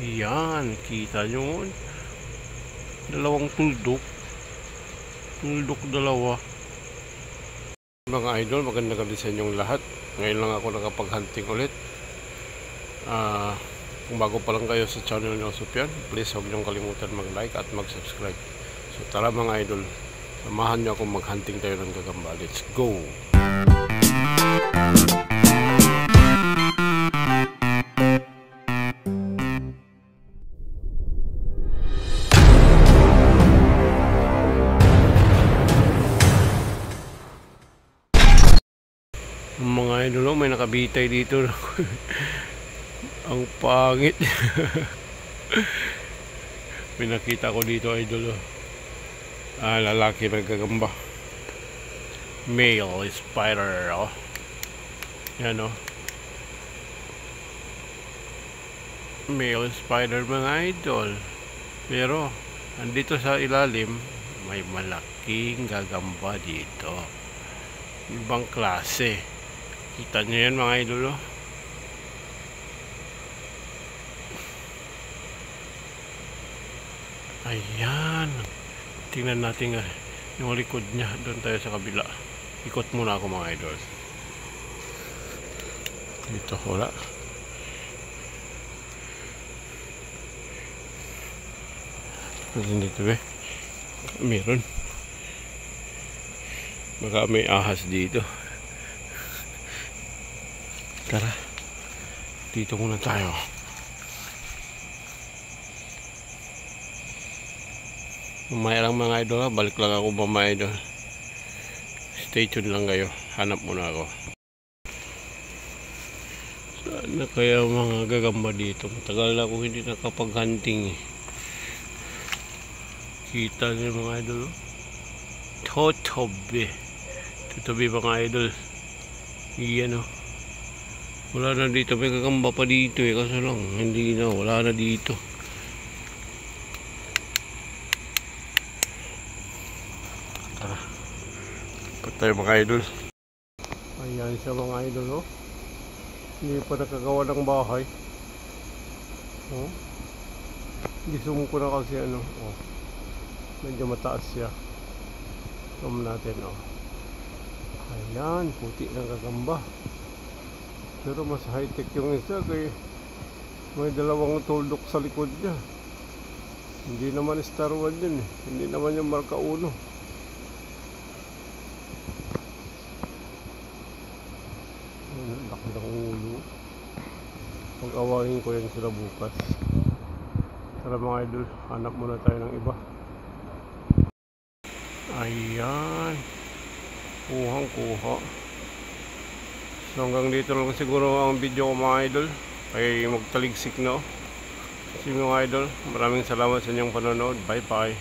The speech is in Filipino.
Yan, kita nyo. Dalawang tuldok. Tuldok dalawa. Mga idol, maganda ka din sa inyong lahat. Ngayon lang ako nakapag-hunting ulit. Kung bago pa lang kayo sa channel ni Sufyan, please huwag niyong kalimutan mag-like at mag-subscribe. So tara mga idol, samahan niyo akong mag-hunting tayo ng gagamba. Let's go! Mga idol, may nakabitay dito. Ang pangit. May nakita ko dito idol. Lalaki nagkagamba. Male spider. Yan male spider mga idol. Pero andito sa ilalim may malaking gagamba dito. Ibang klase. Kita nyo yan mga idol. Ayan. Tingnan natin yung likod niya. Doon tayo sa kabila. Ikot muna ako mga idol. Dito wala. Dito meron. Baka may ahas dito. Tara, dito muna tayo. Mamaya lang mga idol, balik lang ako mamaya idol. Stay tuned lang kayo, hanap muna ako. Sana kaya mga gagamba dito? Matagal na ako hindi nakapag-hunting. Kita niyo mga idol. Totobi mga idol. Iyan wala na dito, may gagamba pa dito kaso lang hindi na, wala na dito. Tara, pat tayo mga idol. Ayan siya mga idol. Hindi pa nakagawa ng bahay. Gisum ko na kasi medyo mataas siya. Zoom natin Ayan, puti ng gagamba. Pero mas high-tech yung isa kaya may dalawang tuldok sa likod niya. Hindi naman Star One yun Hindi naman yung marka 1. Laki ng ulo. Pag-awahin ko yan sila bukas. Tara mga idol, hanap muna tayo ng iba. Ayan. Kuhang-kuha. So hanggang dito lang siguro ang video ko mga idol. Ay magtaligsik na. Sige mga idol, maraming salamat sa inyong panonood. Bye bye.